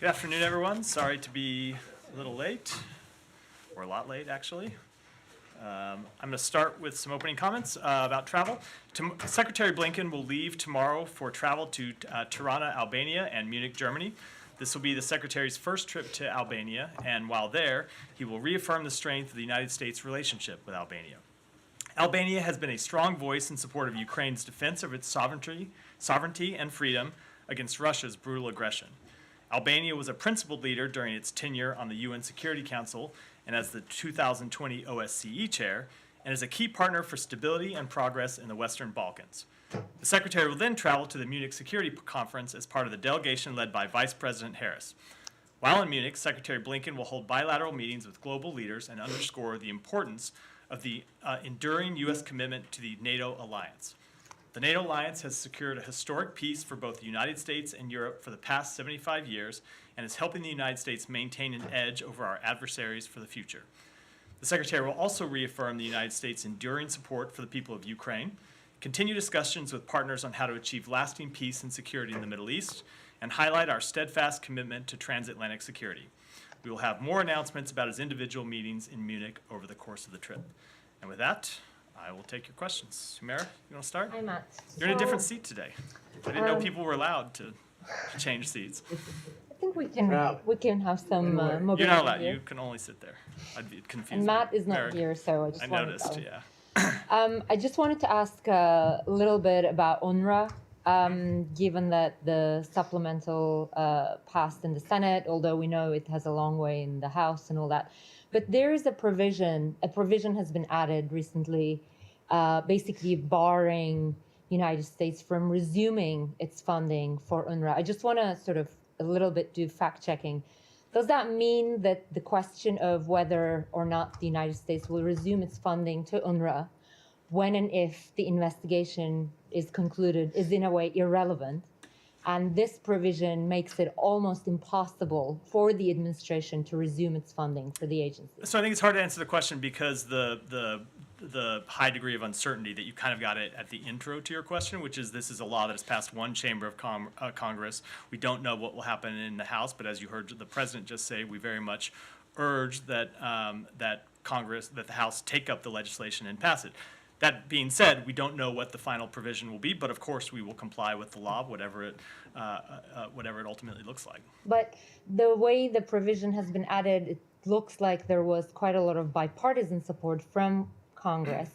Good afternoon, everyone. Sorry to be a little late, or a lot late, actually. I'm going to start with some opening comments about travel. Secretary Blinken will leave tomorrow for travel to Tirana, Albania, and Munich, Germany. This will be the Secretary's first trip to Albania, and while there, he will reaffirm the strength of the United States' relationship with Albania. Albania has been a strong voice in support of Ukraine's defense of its sovereignty and freedom against Russia's brutal aggression. Albania was a principled leader during its tenure on the UN Security Council and as the 2020 OSCE chair, and is a key partner for stability and progress in the Western Balkans. The Secretary will then travel to the Munich Security Conference as part of the delegation led by Vice President Harris. While in Munich, Secretary Blinken will hold bilateral meetings with global leaders and underscore the importance of the enduring U.S. commitment to the NATO alliance. The NATO alliance has secured a historic peace for both the United States and Europe for the past 75 years and is helping the United States maintain an edge over our adversaries for the future. The Secretary will also reaffirm the United States' enduring support for the people of Ukraine, continue discussions with partners on how to achieve lasting peace and security in the Middle East, and highlight our steadfast commitment to transatlantic security. We will have more announcements about his individual meetings in Munich over the course of the trip. And with that, I will take your questions. Humera, you want to start? Hi, Matt. You're in a different seat today. I didn't know people were allowed to change seats. I think we can have some mobility. You're not allowed. Here. You can only sit there. I'd be confused. And Matt is not Eric, here, so I just I wanted noticed, to. yeah. I just wanted to ask a little bit about UNRWA, given that the supplemental passed in the Senate, although we know it has a long way in the House and all that. But there is a provision has been added recently, basically barring United States from resuming its funding for UNRWA. I just want to sort of a little bit do fact checking. Does that mean that the question of whether or not the United States will resume its funding to UNRWA when and if the investigation is concluded is in a way irrelevant? And this provision makes it almost impossible for the administration to resume its funding for the agency. So I think it's hard to answer the question because the high degree of uncertainty that you kind of got it at the intro to your question, which is this is a law that has passed one chamber of Congress. We don't know what will happen in the House, but as you heard the president just say, we very much urge that that the House take up the legislation and pass it. That being said, we don't know what the final provision will be, but of course we will comply with the law, whatever it ultimately looks like. But the way the provision has been added, it looks like there was quite a lot of bipartisan support from Congress.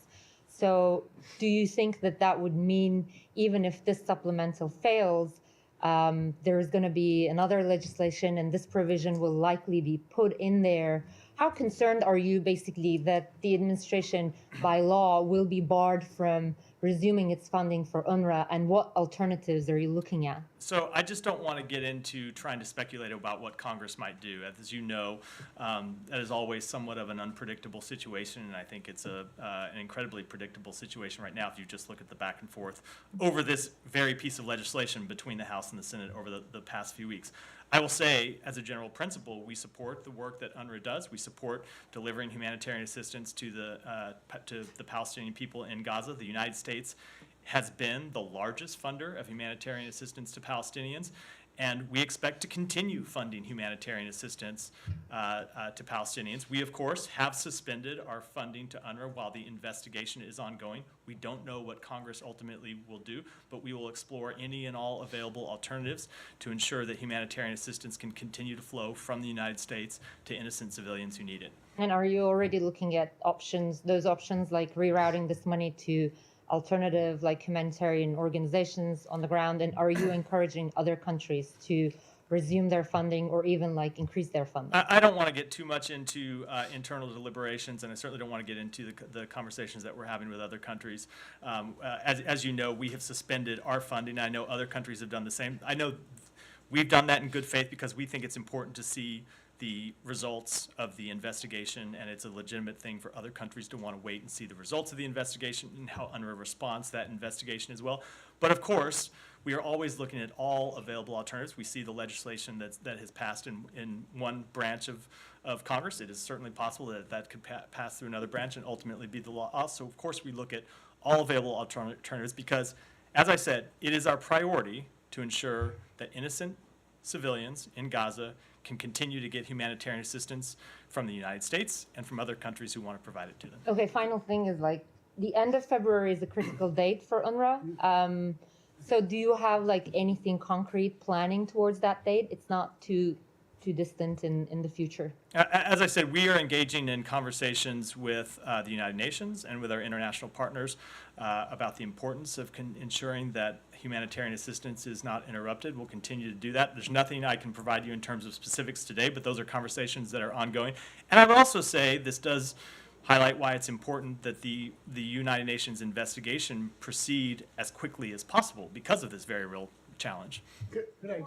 So do you think that that would mean even if this supplemental fails, there's going to be another legislation and this provision will likely be put in there? How concerned are you basically that the administration by law will be barred from resuming its funding for UNRWA, and what alternatives are you looking at? So I just don't want to get into trying to speculate about what Congress might do. As you know, that is always somewhat of an unpredictable situation, and I think it's an incredibly predictable situation right now if you just look at the back and forth over this very piece of legislation between the House and the Senate over the past few weeks. I will say, as a general principle, we support the work that UNRWA does. We support delivering humanitarian assistance to the Palestinian people in Gaza. The United States has been the largest funder of humanitarian assistance to Palestinians, and we expect to continue funding humanitarian assistance to Palestinians. We, of course, have suspended our funding to UNRWA while the investigation is ongoing. We don't know what Congress ultimately will do, but we will explore any and all available alternatives to ensure that humanitarian assistance can continue to flow from the United States to innocent civilians who need it. And are you already looking at those options like rerouting this money to alternative like humanitarian organizations on the ground, and are you encouraging other countries to resume their funding or even like increase their funding? I don't want to get too much into internal deliberations, and I certainly don't want to get into the conversations that we're having with other countries. As you know, we have suspended our funding. I know other countries have done the same. I know we've done that in good faith because we think it's important to see the results of the investigation, and it's a legitimate thing for other countries to want to wait and see the results of the investigation and how UNRWA responds to that investigation as well. But of course, we are always looking at all available alternatives. We see the legislation that has passed in one branch of Congress. It is certainly possible that could pass through another branch and ultimately be the law. So of course, we look at all available alternatives because, as I said, it is our priority to ensure that innocent civilians in Gaza can continue to get humanitarian assistance from the United States and from other countries who want to provide it to them. Okay, final thing is like the end of February is a critical date for UNRWA. So do you have like anything concrete planning towards that date? It's not too distant in the future. As I said, we are engaging in conversations with the United Nations and with our international partners about the importance of ensuring that humanitarian assistance is not interrupted. We'll continue to do that. There's nothing I can provide you in terms of specifics today, but those are conversations that are ongoing. And I would also say this does highlight why it's important that the United Nations investigation proceed as quickly as possible because of this very real challenge. Could I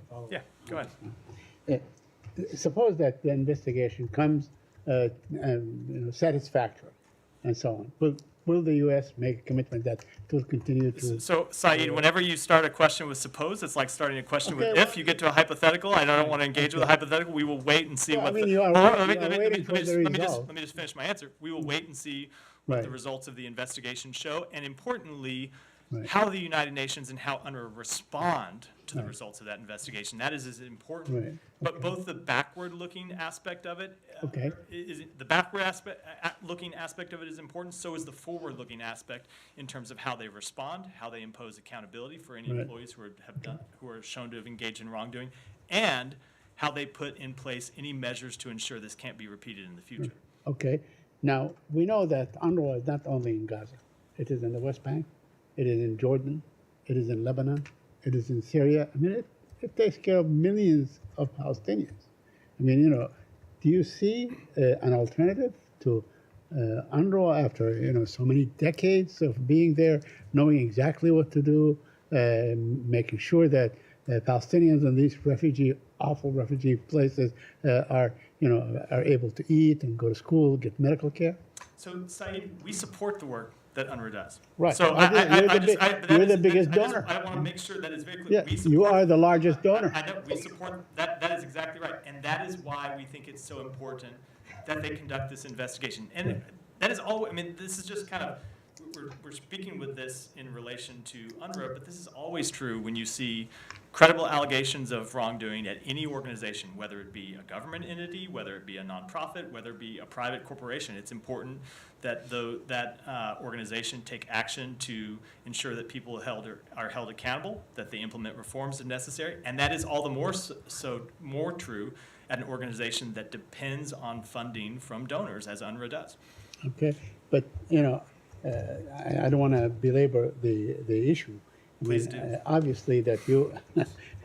follow? Yeah, go ahead. Suppose that the investigation comes satisfactory and so on. Will the U.S. make a commitment that it will continue to? So, Saeed, whenever you start a question with suppose, it's like starting a question with Okay, if. You get to a hypothetical, I don't want to engage with a hypothetical. We will wait and see Well, what I mean, the. you are Hold on, waiting- you are waiting for the result. let me just finish my answer. We will wait and see what the Right. results of the investigation show, and importantly, Right. how the United Nations and how UNRWA respond to the results of that investigation. That is as important. Right, But both the backward-looking aspect of it, Okay. the backward looking aspect of it is important. So is the forward-looking aspect in terms of how they respond, how they impose accountability for any Right. employees who are shown to have engaged in wrongdoing, and how they put in place any measures to ensure this can't be repeated in the future. Okay. Now, we know that UNRWA is not only in Gaza. It is in the West Bank. It is in Jordan. It is in Lebanon. It is in Syria. I mean, it takes care of millions of Palestinians. I mean, do you see an alternative to UNRWA after, so many decades of being there, knowing exactly what to do, making sure that Palestinians in these awful refugee places are able to eat and go to school, get medical care? So, Saeed, we support the work that UNRWA does. Right. So You're the biggest donor. I want to make sure that is very clear. Yeah, We you support- are the largest donor. I know, we support, that is exactly right. And that is why we think it's so important that they conduct this investigation. And that is all, I mean, this is just kind of, we're speaking with this in relation to UNRWA, but this is always true when you see credible allegations of wrongdoing at any organization, whether it be a government entity, whether it be a nonprofit, whether it be a private corporation. It's important that that organization take action to ensure that people are held accountable, that they implement reforms if necessary, and that is all the more true at an organization that depends on funding from donors, as UNRWA does. Okay, but I don't want to belabor the issue. I Please mean, do. Obviously, that you.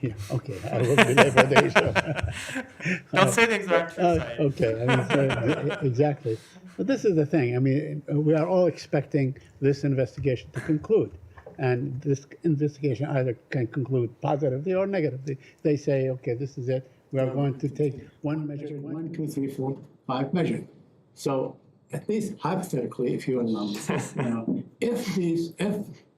Yeah, okay, I will belabor the issue. Don't say things that aren't true, Saeed. Okay, I mean, so, exactly. But this is the thing. I mean, we are all expecting this investigation to conclude, and this investigation either can conclude positively or negatively. They say, okay, this is it. We are going to take one measure, 1, 2, 3, 4, 5 measures. So at least hypothetically, if you allow, if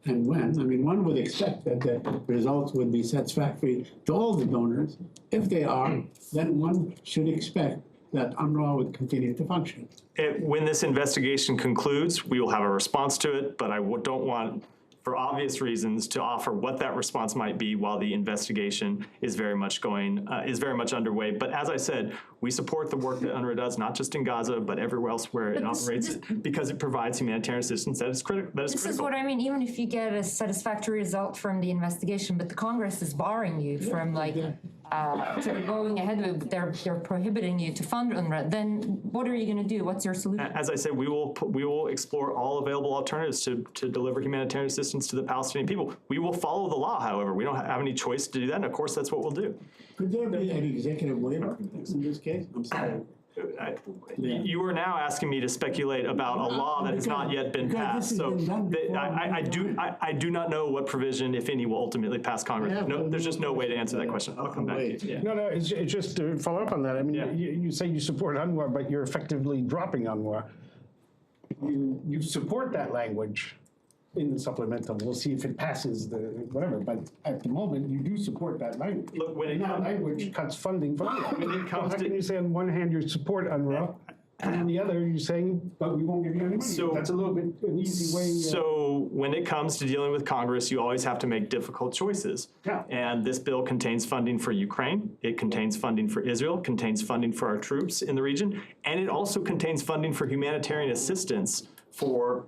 and when, I mean, one would expect that the results would be satisfactory to all the donors. If they are, then one should expect that UNRWA would continue to function. When this investigation concludes, we will have a response to it, but I don't want, for obvious reasons, to offer what that response might be while the investigation is very much underway. But as I said, we support the work that UNRWA does, not just in Gaza, but everywhere else where it operates, because it provides humanitarian assistance that is critical. This is what I mean. Even if you get a satisfactory result from the investigation, but the Congress is barring you from sort of going ahead with, they're prohibiting you to fund UNRWA, then what are you going to do? What's your solution? As I said, we will explore all available alternatives to deliver humanitarian assistance to the Palestinian people. We will follow the law, however. We don't have any choice to do that, and of course, that's what we'll do. Could there be an executive waiver in this case? I'm sorry. You are now asking me to speculate about a law that has not yet been passed. So I do not know what provision, if any, will ultimately pass Congress. No, there's just no way to answer that question. I'll come back to you. Yeah. No, it's just to follow up on that. I mean, Yeah. you say you support UNRWA, but you're effectively dropping UNRWA. You support that language in the supplemental. We'll see if it passes the whatever, but at the moment, you do support that language. Look, when it And that comes- language cuts funding for UNRWA. When it comes How to- can you say on one hand you support UNRWA, And on the other, you're saying, but we won't give you any money. So- That's a little bit an easy way. So when it comes to dealing with Congress, you always have to make difficult choices. Yeah. And this bill contains funding for Ukraine, it contains funding for Israel, contains funding for our troops in the region, and it also contains funding for humanitarian assistance for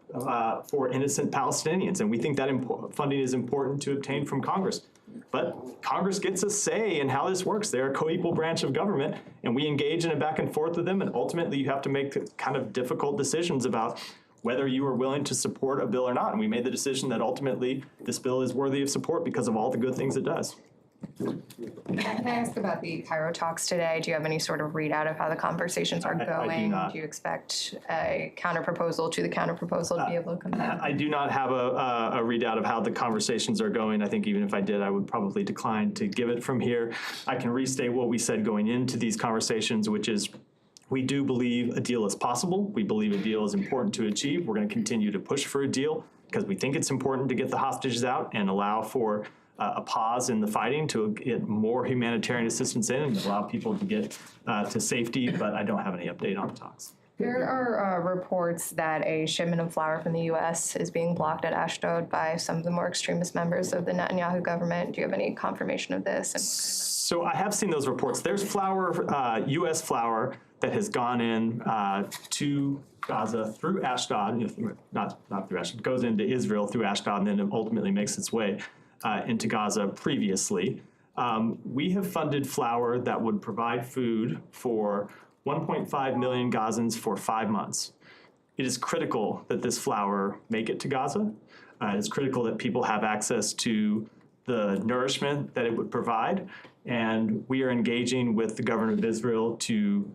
innocent Palestinians. And we think that funding is important to obtain from Congress. But Congress gets a say in how this works. They're a co-equal branch of government, and we engage in a back and forth with them, and ultimately you have to make kind of difficult decisions about whether you are willing to support a bill or not. And we made the decision that ultimately this bill is worthy of support because of all the good things it does. Can I ask about the Cairo talks today? Do you have any sort of readout of how the conversations are I do going? not. Do you expect a counterproposal to the counterproposal to be able to come down? I do not have a readout of how the conversations are going. I think even if I did, I would probably decline to give it from here. I can restate what we said going into these conversations, which is we do believe a deal is possible. We believe a deal is important to achieve. We're going to continue to push for a deal because we think it's important to get the hostages out and allow for a pause in the fighting to get more humanitarian assistance in and allow people to get to safety, but I don't have any update on the talks. There are reports that a shipment of flour from the U.S. is being blocked at Ashdod by some of the more extremist members of the Netanyahu government. Do you have any confirmation of this? So I have seen those reports. There's flour, U.S. flour that has gone in to Gaza through Ashdod, not through Ashdod, goes into Israel through Ashdod and then it ultimately makes its way into Gaza previously. We have funded flour that would provide food for 1.5 million Gazans for 5 months. It is critical that this flour make it to Gaza. It is critical that people have access to the nourishment that it would provide. And we are engaging with the government of Israel to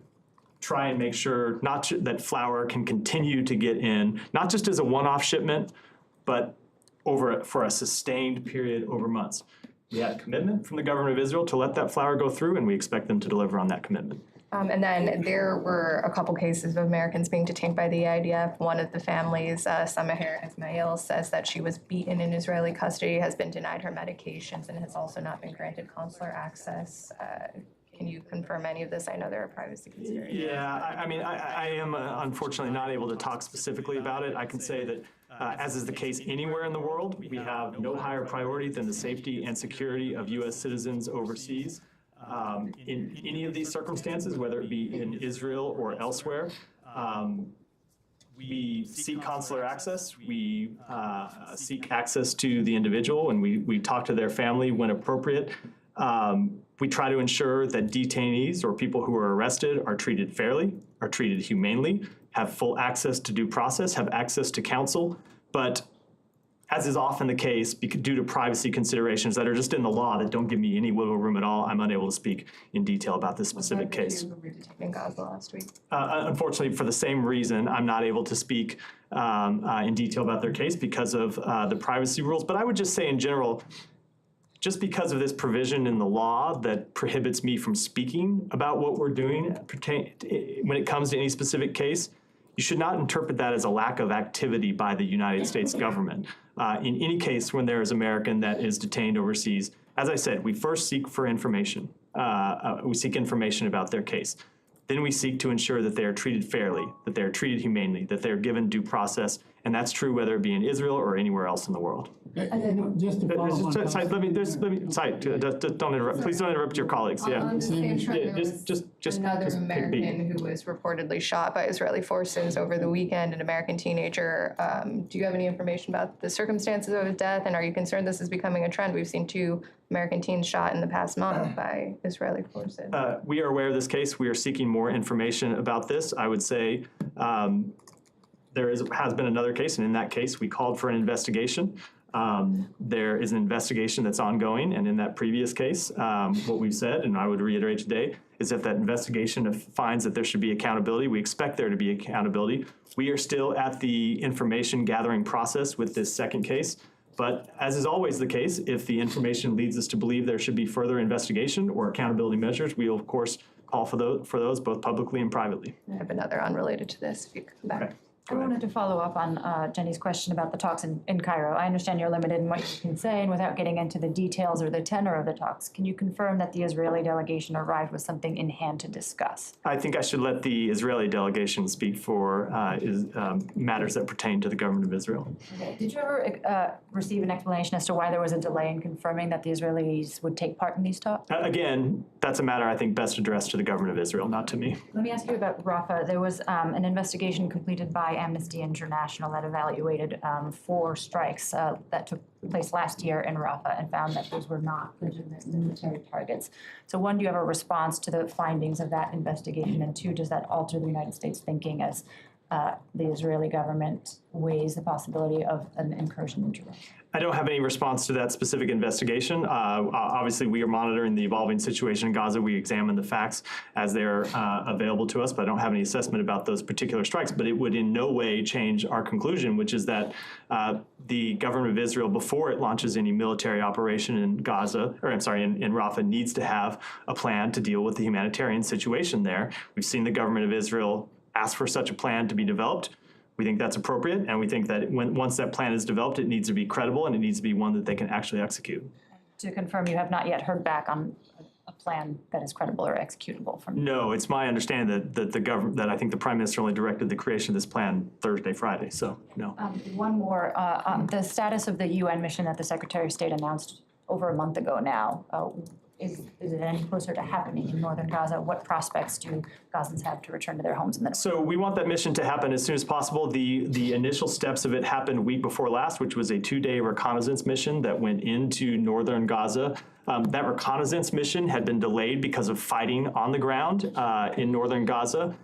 try and make sure that flour can continue to get in, not just as a one-off shipment, but for a sustained period over months. We had a commitment from the government of Israel to let that flour go through, and we expect them to deliver on that commitment. And then there were a couple cases of Americans being detained by the IDF. One of the families, Samaher Ismail, says that she was beaten in Israeli custody, has been denied her medications, and has also not been granted consular access. Can you confirm any of this? I know there are privacy considerations. Yeah, I am unfortunately not able to talk specifically about it. I can say that, as is the case anywhere in the world, we have no higher priority than the safety and security of U.S. citizens overseas. In any of these circumstances, whether it be in Israel or elsewhere, we seek consular access, we seek access to the individual, and we talk to their family when appropriate. We try to ensure that detainees or people who are arrested are treated fairly, are treated humanely, have full access to due process, have access to counsel, but as is often the case, due to privacy considerations that are just in the law that don't give me any wiggle room at all, I'm unable to speak in detail about this specific case. Who were detained in Gaza last week? Unfortunately, for the same reason, I'm not able to speak in detail about their case because of the privacy rules. But I would just say in general, just because of this provision in the law that prohibits me from speaking about what we're doing when it comes to any specific case, you should not interpret that as a lack of activity by the United States government. In any case, when there is an American that is detained overseas, as I said, we first seek for information. We seek information about their case. Then we seek to ensure that they are treated fairly, that they are treated humanely, that they are given due process, and that's true whether it be in Israel or anywhere else in the world. Just to follow on. Don't interrupt. Please don't interrupt your colleagues. Yeah. On the same trend, Yeah, there was just another take a beat. American who was reportedly shot by Israeli forces over the weekend, an American teenager. Do you have any information about the circumstances of his death, and are you concerned this is becoming a trend? We've seen 2 American teens shot in the past month by Israeli forces. We are aware of this case. We are seeking more information about this. I would say there has been another case, and in that case, we called for an investigation. There is an investigation that's ongoing, and in that previous case, what we've said, and I would reiterate today, is if that investigation finds that there should be accountability, we expect there to be accountability. We are still at the information gathering process with this second case, but as is always the case, if the information leads us to believe there should be further investigation or accountability measures, we will, of course, call for those both publicly and privately. I have another unrelated to this, if you could come back. Okay. I wanted to follow up on Jenny's question about the talks in Cairo. I understand you're limited in what you can say, and without getting into the details or the tenor of the talks, can you confirm that the Israeli delegation arrived with something in hand to discuss? I think I should let the Israeli delegation speak for matters that pertain to the government of Israel. Did you ever receive an explanation as to why there was a delay in confirming that the Israelis would take part in these talks? Again, that's a matter I think best addressed to the government of Israel, not to me. Let me ask you about Rafah. There was an investigation completed by Amnesty International that evaluated 4 strikes that took place last year in Rafah and found that those were not legitimate military targets. So 1, do you have a response to the findings of that investigation? And 2, does that alter the United States thinking as the Israeli government weighs the possibility of an incursion into Rafah? I don't have any response to that specific investigation. Obviously, we are monitoring the evolving situation in Gaza. We examine the facts as they're available to us, but I don't have any assessment about those particular strikes. But it would in no way change our conclusion, which is that the government of Israel, before it launches any military operation in Gaza, or I'm sorry, in Rafah, needs to have a plan to deal with the humanitarian situation there. We've seen the government of Israel ask for such a plan to be developed. We think that's appropriate, and we think that once that plan is developed, it needs to be credible and it needs to be one that they can actually execute. To confirm, you have not yet heard back on a plan that is credible or executable from. No, it's my understanding that the government, that I think the Prime Minister only directed the creation of this plan Thursday, Friday, so no. One more, the status of the UN mission that the Secretary of State announced over a month ago now. Is it any closer to happening in northern Gaza? What prospects do Gazans have to return to their homes in the north? So we want that mission to happen as soon as possible. The initial steps of it happened a week before last, which was a 2-day reconnaissance mission that went into northern Gaza. That reconnaissance mission had been delayed because of fighting on the ground in northern Gaza.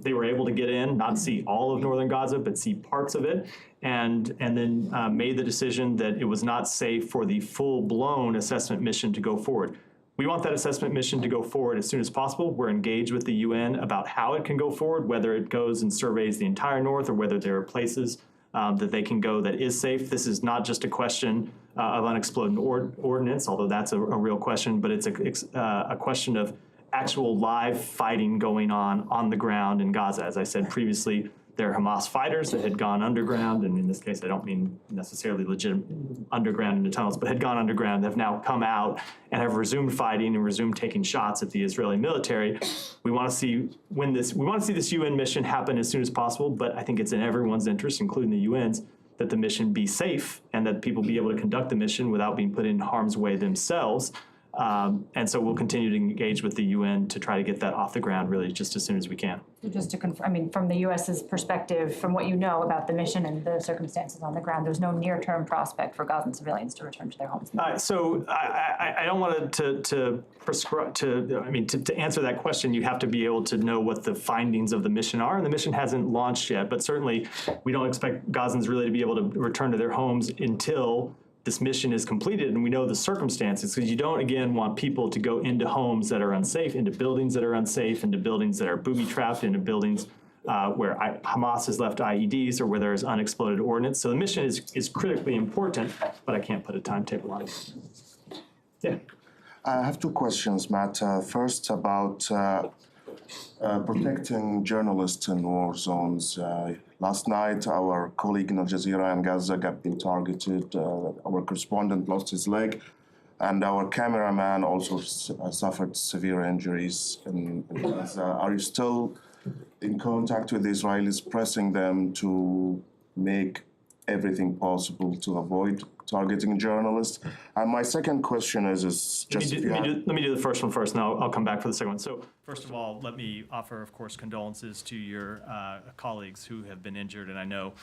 They were able to get in, not see all of northern Gaza, but see parts of it, and then made the decision that it was not safe for the full-blown assessment mission to go forward. We want that assessment mission to go forward as soon as possible. We're engaged with the UN about how it can go forward, whether it goes and surveys the entire north or whether there are places that they can go that is safe. This is not just a question of unexploded ordnance, although that's a real question, but it's a question of actual live fighting going on the ground in Gaza. As I said previously, there are Hamas fighters that had gone underground, and in this case, I don't mean necessarily legitimate underground in the tunnels, but had gone underground, have now come out and have resumed fighting and resumed taking shots at the Israeli military. We want to see this UN mission happen as soon as possible, but I think it's in everyone's interest, including the UN's, that the mission be safe and that people be able to conduct the mission without being put in harm's way themselves. And so we'll continue to engage with the UN to try to get that off the ground really just as soon as we can. Just to confirm, I mean, from the U.S.'s perspective, from what you know about the mission and the circumstances on the ground, there's no near-term prospect for Gazan civilians to return to their homes. So I don't want to prescribe to answer that question. You have to be able to know what the findings of the mission are, and the mission hasn't launched yet. But certainly, we don't expect Gazans really to be able to return to their homes until this mission is completed and we know the circumstances, because you don't, again, want people to go into homes that are unsafe, into buildings that are unsafe, into buildings that are booby-trapped, into buildings where Hamas has left IEDs or where there is unexploded ordnance. So the mission is critically important, but I can't put a timetable on it. Yeah. I have 2 questions, Matt. First, about protecting journalists in war zones. Last night, our colleague in Al Jazeera in Gaza got been targeted. Our correspondent lost his leg, and our cameraman also suffered severe injuries in Gaza. Are you still in contact with the Israelis, pressing them to make everything possible to avoid targeting journalists? And my second question is just... Let me do the first one first, and I'll come back for the second one. So first of all, let me offer, of course, condolences to your colleagues who have been injured, and I know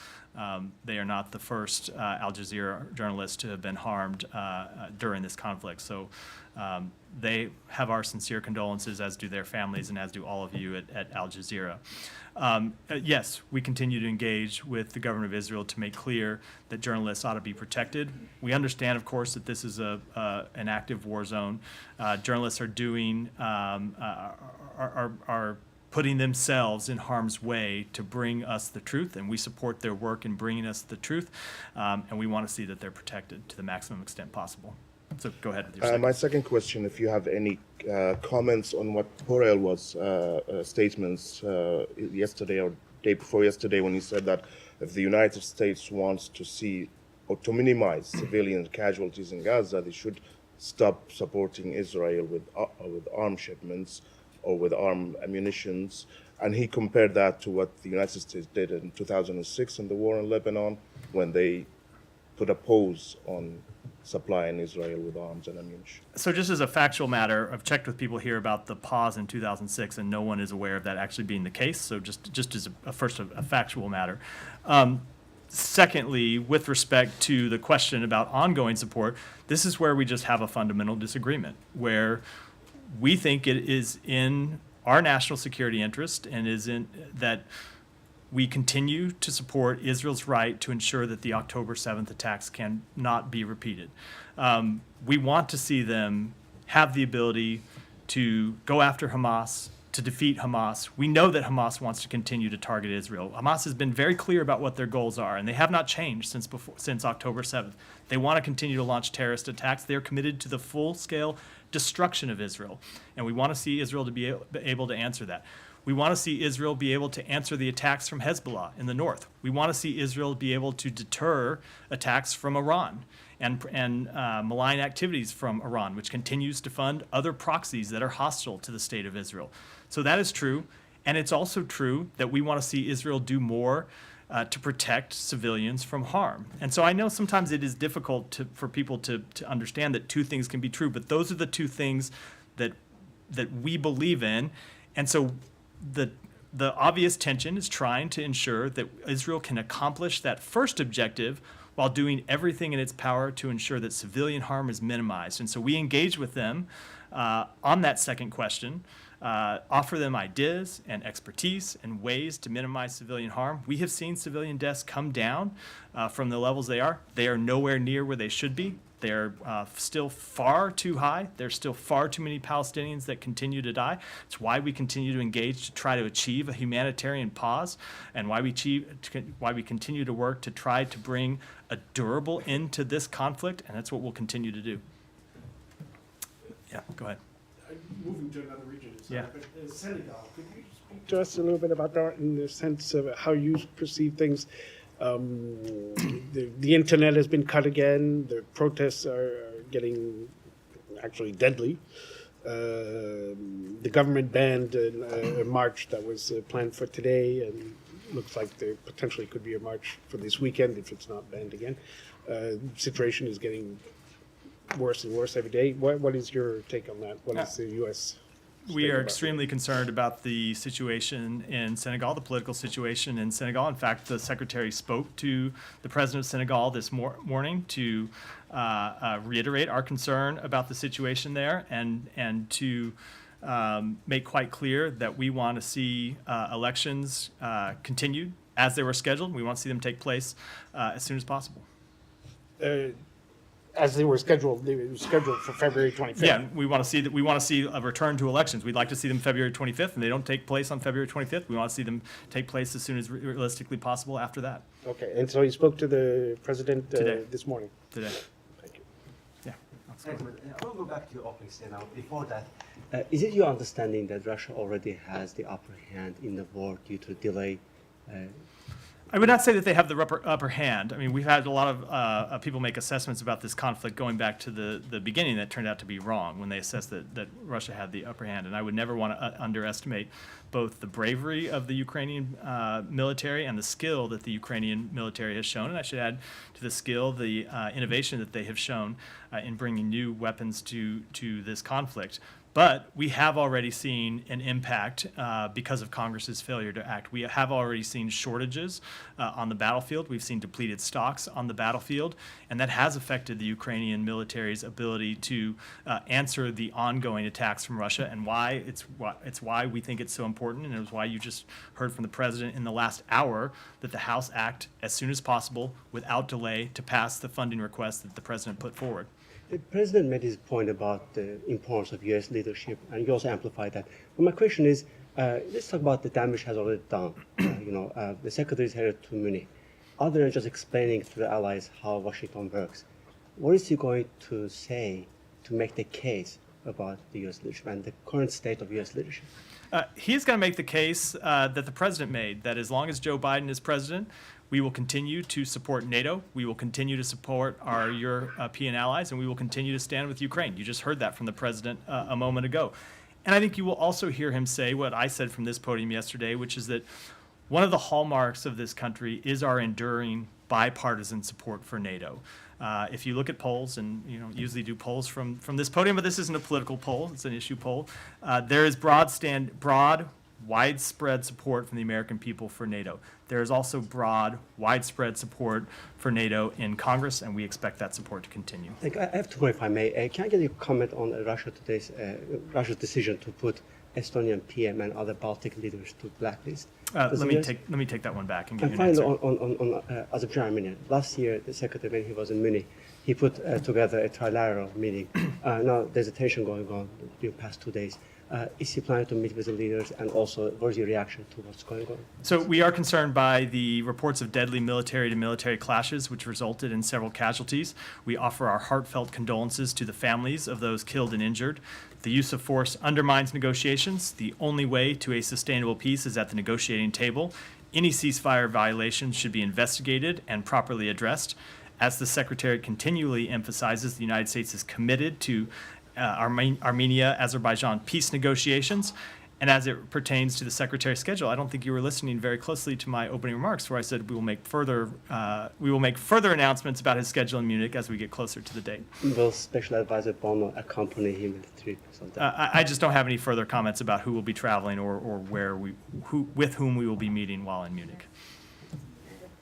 they are not the first Al Jazeera journalists to have been harmed during this conflict. So they have our sincere condolences, as do their families, and as do all of you at Al Jazeera. Yes, we continue to engage with the government of Israel to make clear that journalists ought to be protected. We understand, of course, that this is an active war zone. Journalists are doing are putting themselves in harm's way to bring us the truth, and we support their work in bringing us the truth, and we want to see that they're protected to the maximum extent possible. So go ahead with your second. My second question, if you have any comments on what Borrell was statements yesterday or day before yesterday when he said that if the United States wants to see or to minimize civilian casualties in Gaza, they should stop supporting Israel with arm shipments or with armed ammunitions. And he compared that to what the United States did in 2006 in the war in Lebanon, when they put a pause on supplying Israel with arms and ammunition. So just as a factual matter, I've checked with people here about the pause in 2006, and no one is aware of that actually being the case. So just as a factual matter. Secondly, with respect to the question about ongoing support, this is where we just have a fundamental disagreement, where we think it is in our national security interest and is in that we continue to support Israel's right to ensure that the October 7th attacks cannot be repeated. We want to see them have the ability to go after Hamas, to defeat Hamas. We know that Hamas wants to continue to target Israel. Hamas has been very clear about what their goals are, and they have not changed since October 7th. They want to continue to launch terrorist attacks. They are committed to the full-scale destruction of Israel, and we want to see Israel to be able to answer that. We want to see Israel be able to answer the attacks from Hezbollah in the north. We want to see Israel be able to deter attacks from Iran and malign activities from Iran, which continues to fund other proxies that are hostile to the state of Israel. So that is true. And it's also true that we want to see Israel do more to protect civilians from harm. And so I know sometimes it is difficult for people to understand that two things can be true, but those are the two things that we believe in. And so the obvious tension is trying to ensure that Israel can accomplish that first objective while doing everything in its power to ensure that civilian harm is minimized. And so we engage with them on that second question, offer them ideas and expertise and ways to minimize civilian harm. We have seen civilian deaths come down from the levels they are. They are nowhere near where they should be. They're still far too high. There's still far too many Palestinians that continue to die. It's why we continue to engage to try to achieve a humanitarian pause, and why we continue to work to try to bring a durable end to this conflict, and that's what we'll continue to do. Yeah, go ahead. Moving to another region, Yeah. but Senegal, could you speak to us a little bit about that in the sense of how you perceive things? The internet has been cut again. The protests are getting actually deadly. The government banned a march that was planned for today, and looks like there potentially could be a march for this weekend if it's not banned again. Situation is getting worse and worse every day. What is your take on that? What is the U.S. We are extremely concerned about the situation in Senegal, the political situation in Senegal. In fact, the secretary spoke to the president of Senegal this morning to reiterate our concern about the situation there and to make quite clear that we want to see elections continued as they were scheduled. We want to see them take place as soon as possible. As they were scheduled for February 25th. Yeah, we want to see a return to elections. We'd like to see them February 25th, and they don't take place on February 25th. We want to see them take place as soon as realistically possible after that. Okay, and so he spoke to the president Today. this morning. Today. Thank you. Yeah. I will go back to your opening statement. Before that, is it your understanding that Russia already has the upper hand in the war due to delay? I would not say that they have the upper hand. I mean, we've had a lot of people make assessments about this conflict going back to the beginning that turned out to be wrong when they assessed that Russia had the upper hand. And I would never want to underestimate both the bravery of the Ukrainian military and the skill that the Ukrainian military has shown. And I should add to the skill, the innovation that they have shown in bringing new weapons to this conflict. But we have already seen an impact because of Congress's failure to act. We have already seen shortages on the battlefield. We've seen depleted stocks on the battlefield, and that has affected the Ukrainian military's ability to answer the ongoing attacks from Russia, and it's why we think it's so important, and it was why you just heard from the president in the last hour that the House act as soon as possible without delay to pass the funding request that the president put forward. The president made his point about the importance of U.S. leadership, and you also amplified that. But my question is, let's talk about the damage has already done. The secretary is headed to Munich. Other than just explaining to the allies how Washington works, what is he going to say to make the case about the U.S. leadership and the current state of U.S. leadership? He's going to make the case that the president made, that as long as Joe Biden is president, we will continue to support NATO, we will continue to support our European allies, and we will continue to stand with Ukraine. You just heard that from the president a moment ago. And I think you will also hear him say what I said from this podium yesterday, which is that one of the hallmarks of this country is our enduring bipartisan support for NATO. If you look at polls, and you don't usually do polls from this podium, but this isn't a political poll, it's an issue poll, there is broad, widespread support from the American people for NATO. There is also broad, widespread support for NATO in Congress, and we expect that support to continue. I have two more, if I may. Can I get your comment on Russia's decision to put Estonian PM and other Baltic leaders to blacklist? Let me take that one back and give And you an finally, answer. on Azerbaijan Armenia, last year the secretary, when he was in Munich, he put together a trilateral meeting. Now there's a tension going on during the past 2 days. Is he planning to meet with the leaders, and also what is your reaction to what's going on? So we are concerned by the reports of deadly military-to-military clashes, which resulted in several casualties. We offer our heartfelt condolences to the families of those killed and injured. The use of force undermines negotiations. The only way to a sustainable peace is at the negotiating table. Any ceasefire violations should be investigated and properly addressed. As the Secretary continually emphasizes, the United States is committed to Armenia-Azerbaijan peace negotiations. And as it pertains to the Secretary's schedule, I don't think you were listening very closely to my opening remarks, where I said we will make further announcements about his schedule in Munich as we get closer to the date. Will Special Advisor Bono accompany him in the trip? I just don't have any further comments about who will be traveling or with whom we will be meeting while in Munich.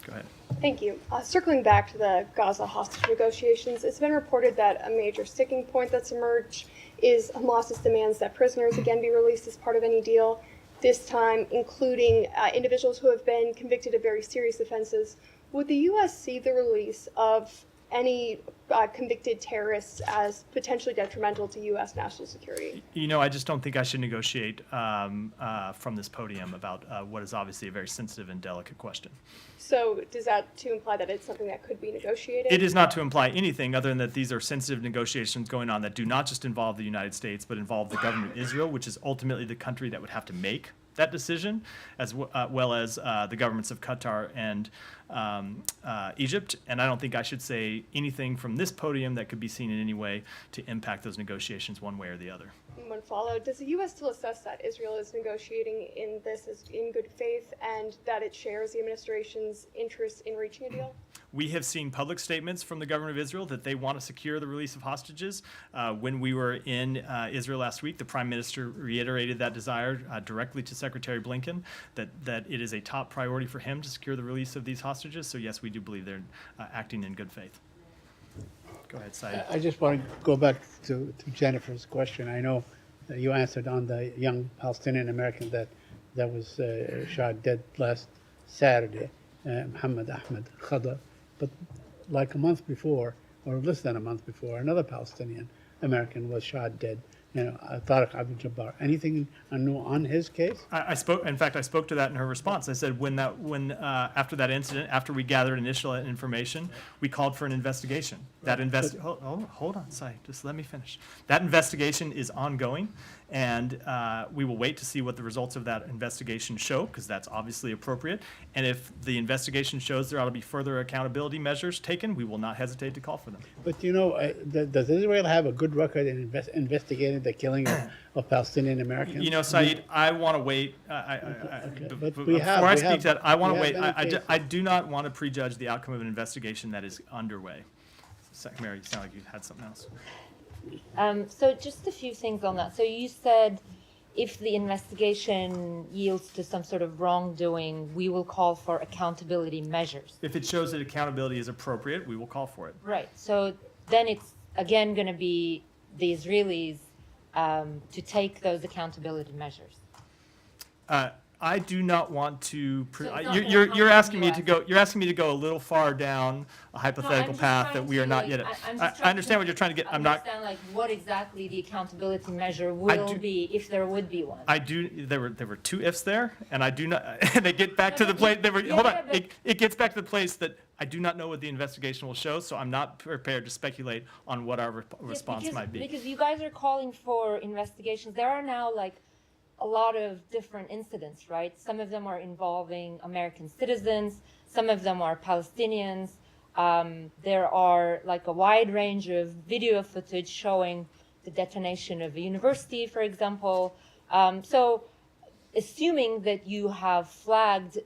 Go ahead. Thank you. Circling back to the Gaza hostage negotiations, it's been reported that a major sticking point that's emerged is Hamas's demands that prisoners again be released as part of any deal, this time including individuals who have been convicted of very serious offenses. Would the U.S. see the release of any convicted terrorists as potentially detrimental to U.S. national security? You know, I just don't think I should negotiate from this podium about what is obviously a very sensitive and delicate question. So does that to imply that it's something that could be negotiated? It is not to imply anything other than that these are sensitive negotiations going on that do not just involve the United States, but involve the government of Israel, which is ultimately the country that would have to make that decision, as well as the governments of Qatar and Egypt. And I don't think I should say anything from this podium that could be seen in any way to impact those negotiations one way or the other. One follow. Does the U.S. still assess that Israel is negotiating in this as in good faith and that it shares the administration's interest in reaching a deal? We have seen public statements from the government of Israel that they want to secure the release of hostages. When we were in Israel last week, the Prime Minister reiterated that desire directly to Secretary Blinken, that it is a top priority for him to secure the release of these hostages. So yes, we do believe they're acting in good faith. Go ahead, Saeed. I just want to go back to Jennifer's question. I know you answered on the young Palestinian American that was shot dead last Saturday, Muhammad Ahmed Khadr. But like a month before, or less than a month before, another Palestinian American was shot dead. Tariq Abu Jabbar. Anything new on his case? I spoke. In fact, I spoke to that in her response. I said after that incident, after we gathered initial information, we called for an investigation. That hold on, Sai. Just let me finish. That investigation is ongoing, and we will wait to see what the results of that investigation show, because that's obviously appropriate. And if the investigation shows there ought to be further accountability measures taken, we will not hesitate to call for them. But does Israel have a good record in investigating the killing of Palestinian Americans? You know, Saeed, I want to wait. Before I speak to that, I want to wait. I do not want to prejudge the outcome of an investigation that is underway. Mary, you sound like you had something else. So just a few things on that. So you said if the investigation yields to some sort of wrongdoing, we will call for accountability measures. If it shows that accountability is appropriate, we will call for it. Right. So then it's again going to be the Israelis to take those accountability measures. I do not want to. You're asking me to go. You're asking me to go a little far down a hypothetical path that we are not yet. I understand what you're trying to get. I'm not. Understand like what exactly the accountability measure will be if there would be one. I do. There were two ifs there, and I do not. And they get back to the place. Hold on. It gets back to the place that I do not know what the investigation will show, so I'm not prepared to speculate on what our response because, might be. Because you guys are calling for investigations. There are now like a lot of different incidents, right? Some of them are involving American citizens. Some of them are Palestinians. There are like a wide range of video footage showing the detonation of a university, for example. So assuming that you have flagged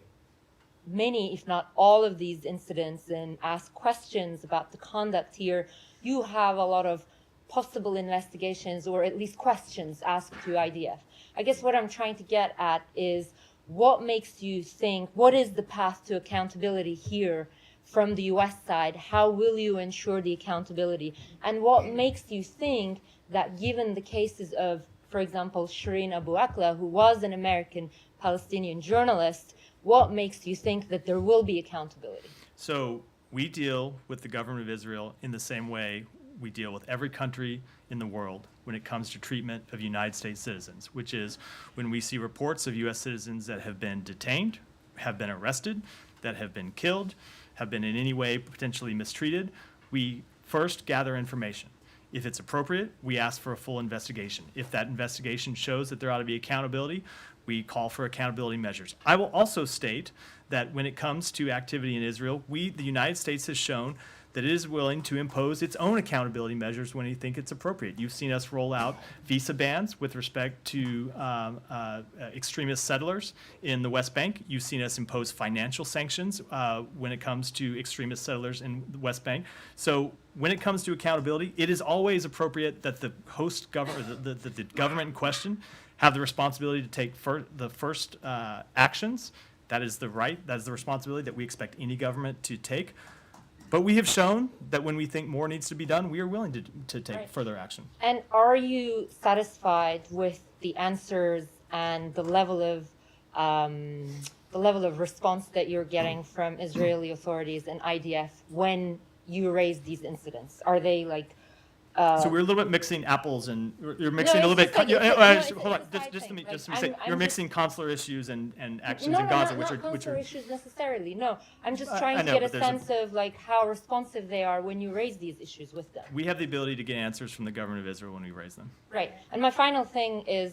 many, if not all of these incidents and asked questions about the conduct here, you have a lot of possible investigations or at least questions asked to IDF. I guess what I'm trying to get at is what makes you think, what is the path to accountability here from the US side? How will you ensure the accountability? And what makes you think that given the cases of, for example, Shireen Abu Akleh, who was an American Palestinian journalist, what makes you think that there will be accountability? So we deal with the government of Israel in the same way we deal with every country in the world when it comes to treatment of United States citizens, which is when we see reports of U.S. citizens that have been detained, have been arrested, that have been killed, have been in any way potentially mistreated, we first gather information. If it's appropriate, we ask for a full investigation. If that investigation shows that there ought to be accountability, we call for accountability measures. I will also state that when it comes to activity in Israel, the United States has shown that it is willing to impose its own accountability measures when you think it's appropriate. You've seen us roll out visa bans with respect to extremist settlers in the West Bank. You've seen us impose financial sanctions when it comes to extremist settlers in the West Bank. So when it comes to accountability, it is always appropriate that the host government, the government in question, have the responsibility to take the first actions. That is the right, that is the responsibility that we expect any government to take. But we have shown that when we think more needs to be done, we are willing to take Right. further action. And are you satisfied with the answers and the level of response that you're getting from Israeli authorities and IDF when you raise these incidents? Are they like? So we're a little bit mixing apples and you're mixing No, a little it's bit. just like- it's a- Hold on, it's a side just thing. to Like, say, I'm you're just- mixing consular issues and actions No, in Gaza, not which consular are. issues necessarily. No, I'm just I trying to know, get a but there's a- sense of like how responsive they are when you raise these issues with them. We have the ability to get answers from the government of Israel when we raise them. Right. And my final thing is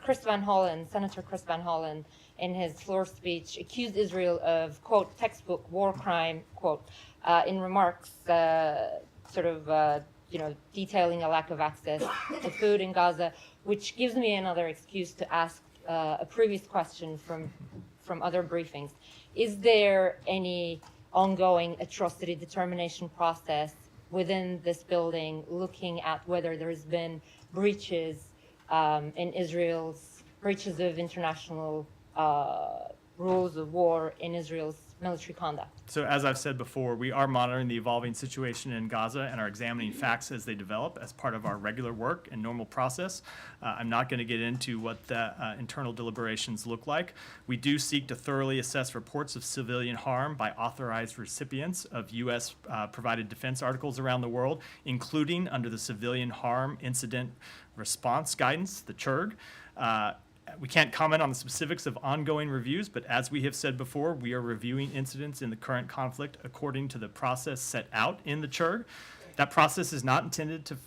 Chris Van Hollen, Senator Chris Van Hollen, in his floor speech, accused Israel of, quote, textbook war crime, quote, in remarks detailing a lack of access to food in Gaza, which gives me another excuse to ask a previous question from other briefings. Is there any ongoing atrocity determination process within this building looking at whether there's been breaches in Israel's, breaches of international rules of war in Israel's military conduct? So as I've said before, we are monitoring the evolving situation in Gaza and are examining facts as they develop as part of our regular work and normal process. I'm not going to get into what the internal deliberations look like. We do seek to thoroughly assess reports of civilian harm by authorized recipients of U.S. Provided defense articles around the world, including under the Civilian Harm Incident Response Guidance, the CHIRG. We can't comment on the specifics of ongoing reviews, but as we have said before, we are reviewing incidents in the current conflict according to the process set out in the CHIRG. That process is not intended to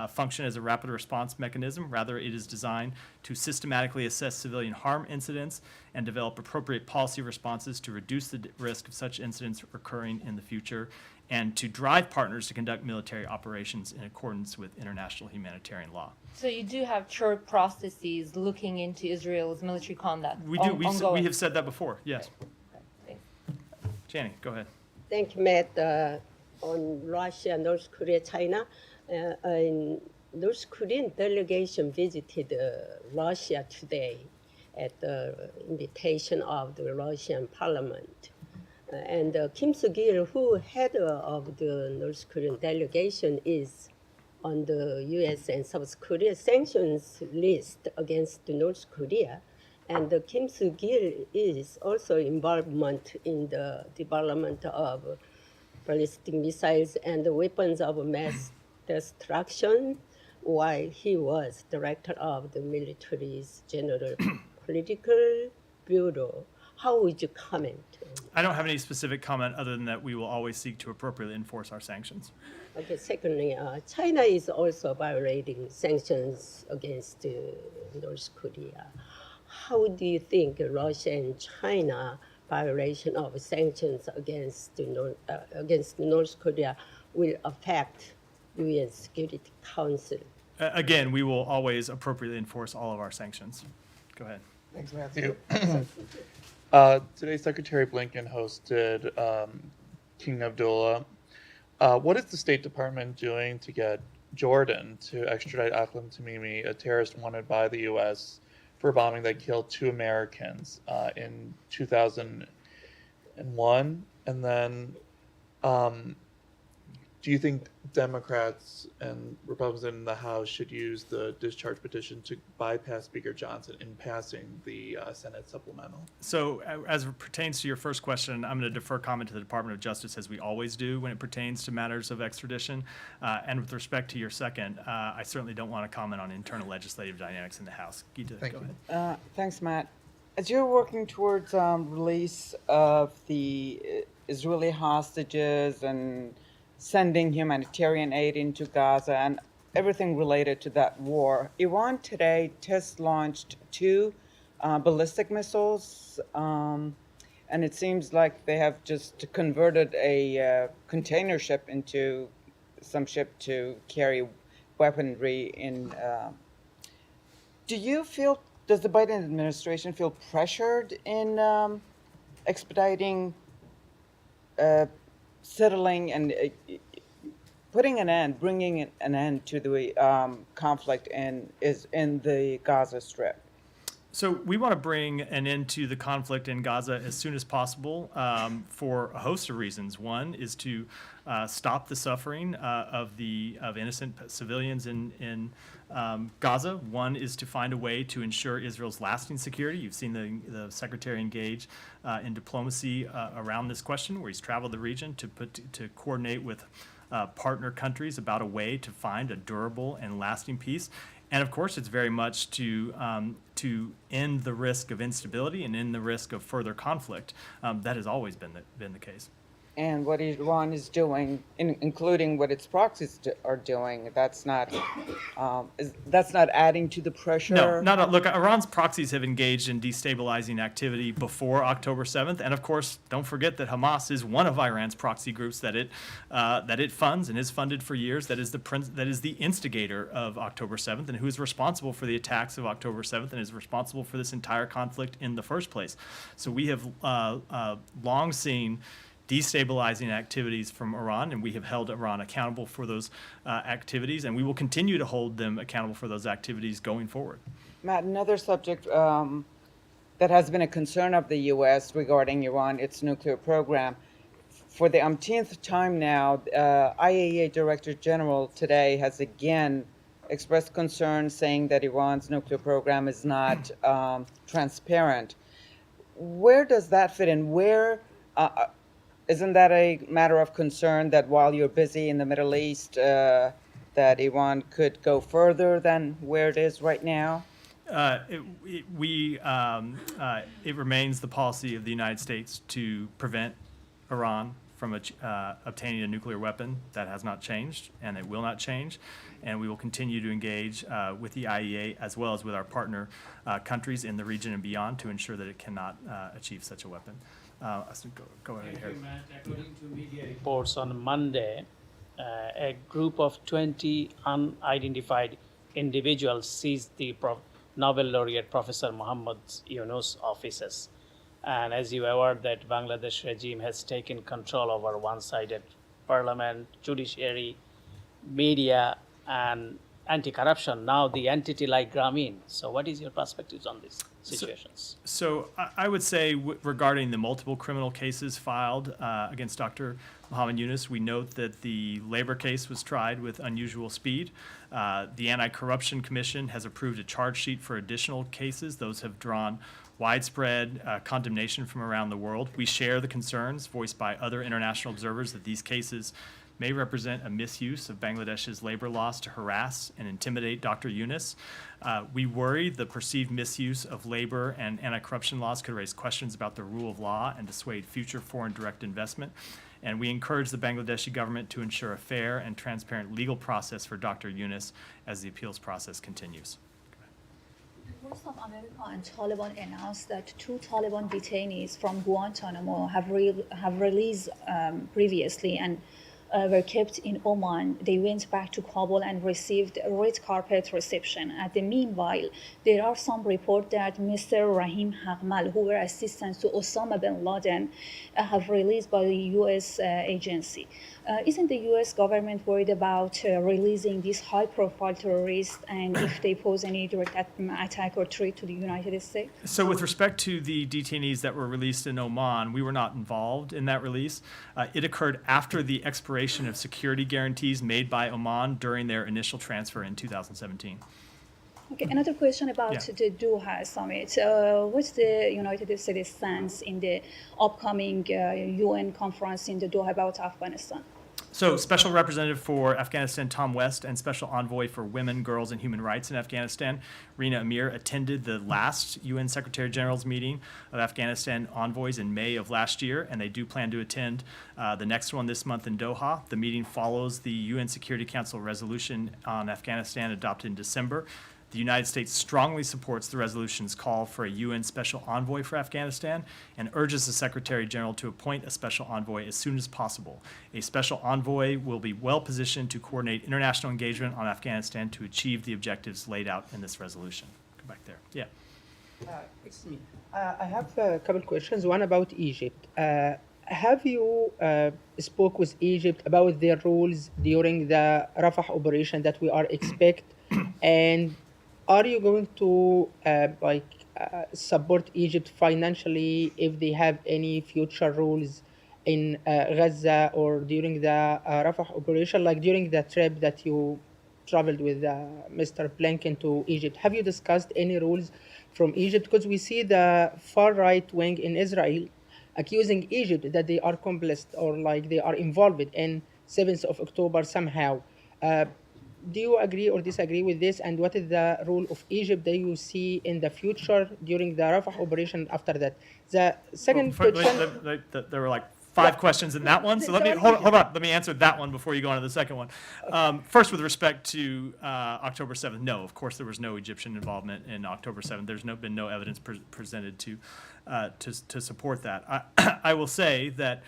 function as a rapid response mechanism. Rather, it is designed to systematically assess civilian harm incidents and develop appropriate policy responses to reduce the risk of such incidents occurring in the future and to drive partners to conduct military operations in accordance with international humanitarian law. So you do have CHIRG processes looking into Israel's military conduct? We do. We ongoing. have said that before. Yes. Thanks. Janie, go ahead. Thank you, Matt. On Russia, North Korea, China, North Korean delegation visited Russia today at the invitation of the Russian parliament. And Kim Soo-gil, who head of the North Korean delegation, is on the U.S. and South Korea sanctions list against North Korea. And Kim Soo-gil is also involvement in the development of ballistic missiles and weapons of mass destruction while he was director of the military's general political bureau. How would you comment I don't have any specific comment other than that we will always seek to appropriately enforce our sanctions. Okay, secondly, China is also violating sanctions against North Korea. How do you think Russia and China violation of sanctions against North Korea will affect UN Security Council? Again, we will always appropriately enforce all of our sanctions. Go ahead. Thanks, Matthew. Today, Secretary Blinken hosted King Abdullah. What is the State Department doing to get Jordan to extradite Aklam Tamimi, a terrorist wanted by the U.S. for a bombing that killed 2 Americans in 2001? And then, do you think Democrats and Republicans in the House should use the discharge petition to bypass Speaker Johnson in passing the Senate supplemental? So as it pertains to your first question, I'm going to defer comment to the Department of Justice, as we always do when it pertains to matters of extradition. And with respect to your second, I certainly don't want to comment on internal legislative dynamics in the House. Gita, go ahead. Thanks, Matt. As you're working towards release of the Israeli hostages and sending humanitarian aid into Gaza and everything related to that war, Iran today test launched 2 ballistic missiles, and it seems like they have just converted a container ship into some ship to carry weaponry in. Does the Biden administration feel pressured in expediting settling and putting an end, bringing an end to the conflict in the Gaza Strip? So we want to bring an end to the conflict in Gaza as soon as possible for a host of reasons. One is to stop the suffering of innocent civilians in Gaza. One is to find a way to ensure Israel's lasting security. You've seen the Secretary engage in diplomacy around this question, where he's traveled the region to coordinate with partner countries about a way to find a durable and lasting peace. And of course, it's very much to end the risk of instability and end the risk of further conflict. That has always been the case. And what Iran is doing, including what its proxies are doing, that's not adding to the pressure. No, look, Iran's proxies have engaged in destabilizing activity before October 7th, and of course, don't forget that Hamas is one of Iran's proxy groups that it funds and has funded for years. That is the instigator of October 7th, and who is responsible for the attacks of October 7th, and is responsible for this entire conflict in the first place. So we have long seen destabilizing activities from Iran, and we have held Iran accountable for those activities, and we will continue to hold them accountable for those activities going forward. Matt, another subject that has been a concern of the U.S. regarding Iran, its nuclear program. For the umpteenth time now, IAEA Director General today has again expressed concern, saying that Iran's nuclear program is not transparent. Where does that fit in? Isn't that a matter of concern that while you're busy in the Middle East, that Iran could go further than where it is right now? It remains the policy of the United States to prevent Iran from obtaining a nuclear weapon. That has not changed, and it will not change. And we will continue to engage with the IAEA as well as with our partner countries in the region and beyond to ensure that it cannot achieve such a weapon. Go ahead, Harry. Matt. According to media reports on Monday, a group of 20 unidentified individuals seized the Nobel laureate Professor Muhammad Yunus' offices. And as you are aware, that Bangladesh regime has taken control over one-sided parliament, judiciary, media, and anti-corruption. Now the entity like Grameen. So what is your perspectives on these situations? So I would say regarding the multiple criminal cases filed against Dr. Muhammad Yunus, we note that the labor case was tried with unusual speed. The Anti-Corruption Commission has approved a charge sheet for additional cases. Those have drawn widespread condemnation from around the world. We share the concerns voiced by other international observers that these cases may represent a misuse of Bangladesh's labor laws to harass and intimidate Dr. Yunus. We worry the perceived misuse of labor and anti-corruption laws could raise questions about the rule of law and dissuade future foreign direct investment. And we encourage the Bangladeshi government to ensure a fair and transparent legal process for Dr. Yunus as the appeals process continues. Reports of America and Taliban announced that 2 Taliban detainees from Guantanamo have released previously and were kept in Oman. They went back to Kabul and received a red carpet reception. At the meanwhile, there are some reports that Mr. Rahim Haqmal, who were assistants to Osama bin Laden, have released by the U.S. agency. Isn't the U.S. government worried about releasing these high-profile terrorists and if they pose any direct attack or threat to the United States? So with respect to the detainees that were released in Oman, we were not involved in that release. It occurred after the expiration of security guarantees made by Oman during their initial transfer in 2017. Okay, another question about Yeah. the Doha summit. What's the United States stance in the upcoming UN conference in the Doha about Afghanistan? So, Special Representative for Afghanistan Tom West and Special Envoy for Women, Girls, and Human Rights in Afghanistan, Rina Amir, attended the last UN Secretary General's meeting of Afghanistan envoys in May of last year, and they do plan to attend the next one this month in Doha. The meeting follows the UN Security Council resolution on Afghanistan adopted in December. The United States strongly supports the resolution's call for a UN Special Envoy for Afghanistan and urges the Secretary General to appoint a Special Envoy as soon as possible. A Special Envoy will be well positioned to coordinate international engagement on Afghanistan to achieve the objectives laid out in this resolution. Go back there. Yeah. Excuse me. I have a couple questions. One about Egypt. Have you spoke with Egypt about their rules during the Rafah operation that we are expect, and are you going to support Egypt financially if they have any future rules in Gaza or during the Rafah operation, like during the trip that you traveled with Mr. Blinken to Egypt? Have you discussed any rules from Egypt? Because we see the far right wing in Israel accusing Egypt that they are complicit or like they are involved in 7th of October somehow. Do you agree or disagree with this? And what is the role of Egypt that you see in the future during the Rafah operation after that? The second question... There were like 5 questions in that one, so let me hold on. Let me answer that one before you go on to the second one. First, with respect to October 7th, no, of course there was no Egyptian involvement in October 7th. There's been no evidence presented to support that. I will say that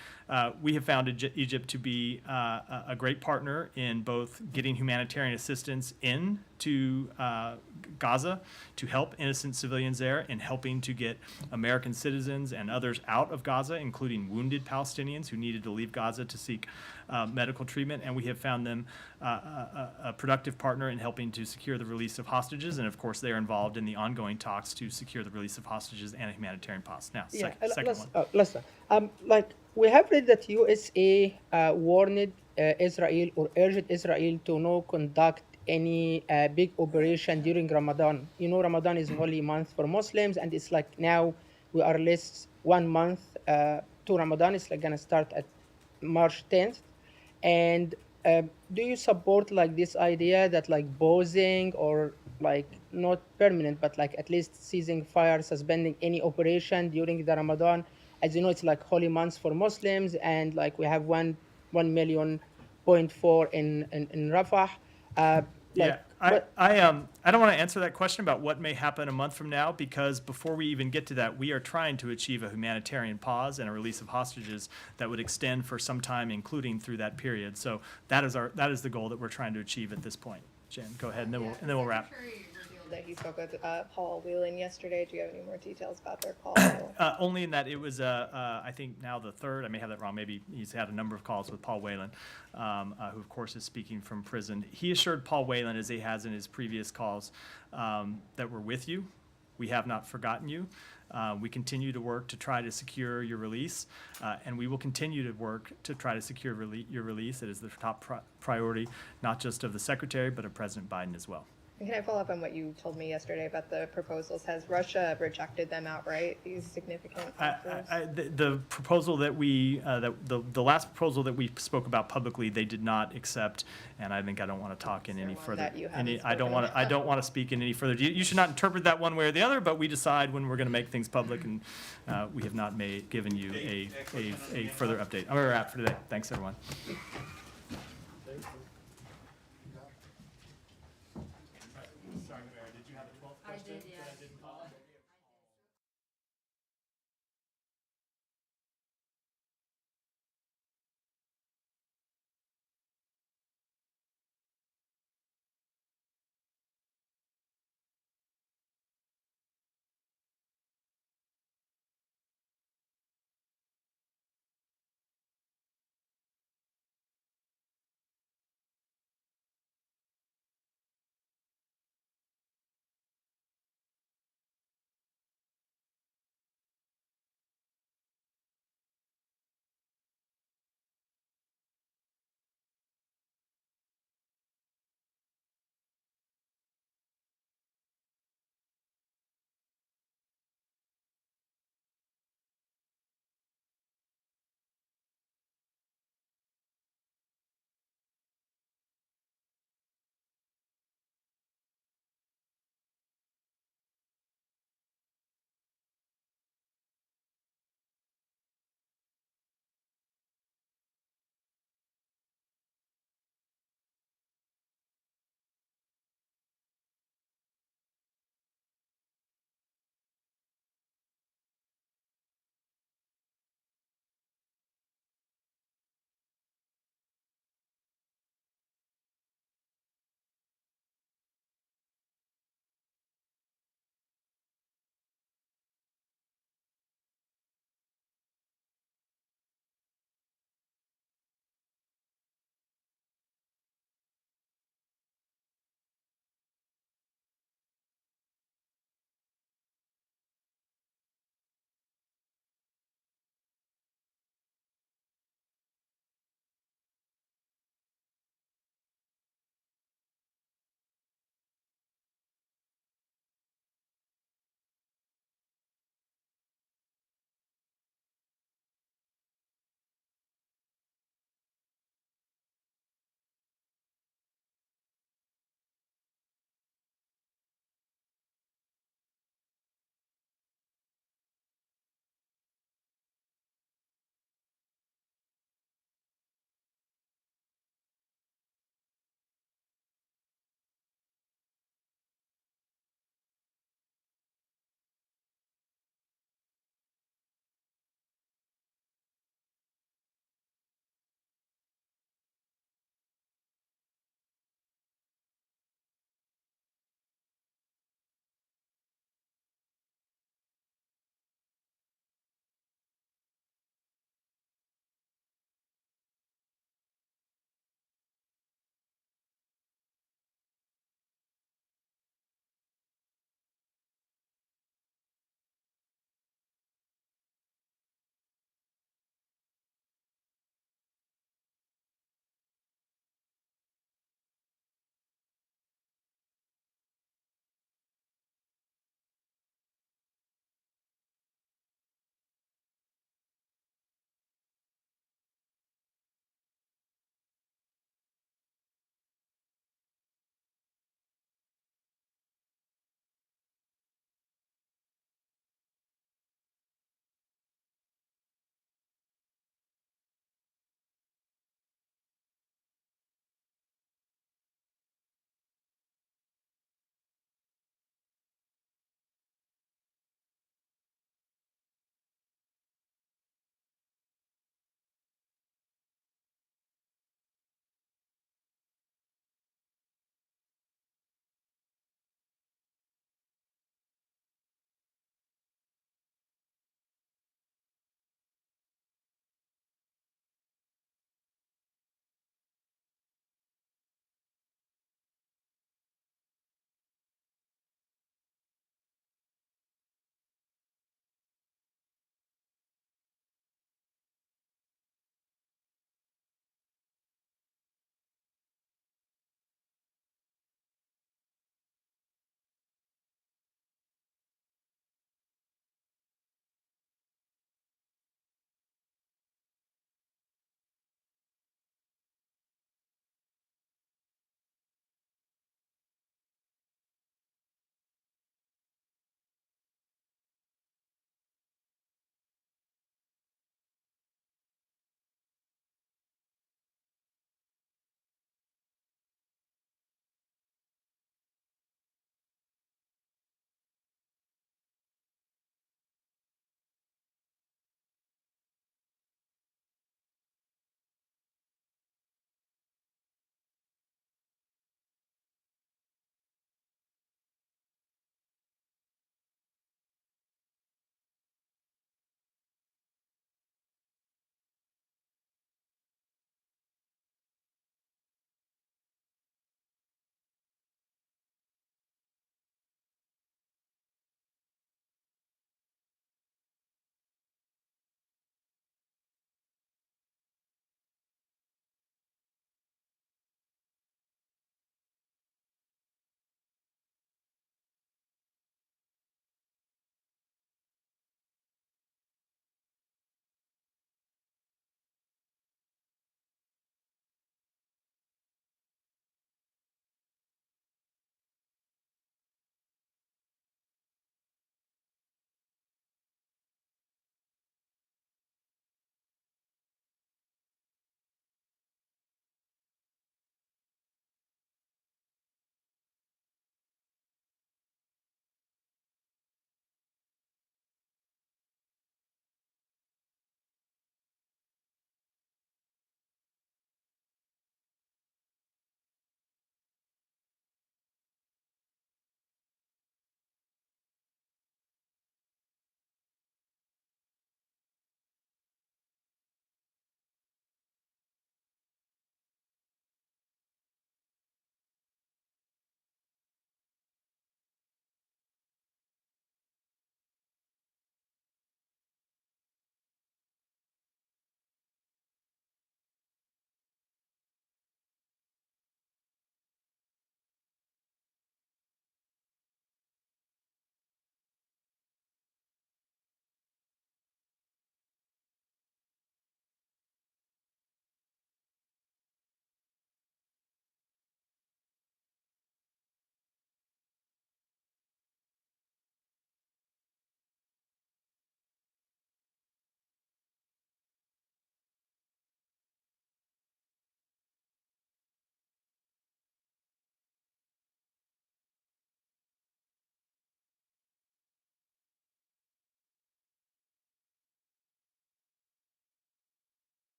we have found Egypt to be a great partner in both getting humanitarian assistance into Gaza to help innocent civilians there, and helping to get American citizens and others out of Gaza, including wounded Palestinians who needed to leave Gaza to seek medical treatment. And we have found them a productive partner in helping to secure the release of hostages. And of course, they are involved in the ongoing talks to secure the release of hostages and a humanitarian pause. Now, second one. Listen, like we have read that USA warned Israel or urged Israel to not conduct any big operation during Ramadan. You know, Ramadan is holy month for Muslims, and it's like now we are less 1 month to Ramadan. It's like gonna start at March 10th. And do you support like this idea that like pausing or like not permanent, but like at least ceasing fire, suspending any operation during the Ramadan? As you know, it's like holy months for Muslims, and like we have 1.4 million in Rafah. I don't want to answer that question about what may happen a month from now, because before we even get to that, we are trying to achieve a humanitarian pause and a release of hostages that would extend for some time, including through that period. So that is the goal that we're trying to achieve at this point. Jen, go ahead, and then we'll wrap. That he spoke with Paul Whelan yesterday. Do you have any more details about their call? Only in that it was, I think now the third, I may have that wrong, maybe he's had a number of calls with Paul Whelan, who of course is speaking from prison. He assured Paul Whelan, as he has in his previous calls, that we're with you. We have not forgotten you. We continue to work to try to secure your release, and we will continue to work to try to secure your release. It is the top priority, not just of the Secretary, but of President Biden as well. Can I follow up on what you told me yesterday about the proposals? Has Russia rejected them outright, these significant offers? The proposal that we, the last proposal that we spoke about publicly, they did not accept, and I think I don't want to talk in any further. that you haven't I don't spoken want to, about? I don't want to speak in any further. You should not interpret that one way or the other, but we decide when we're going to make things public, and we have not given you a further update. I'm going to wrap for today. Thanks, everyone.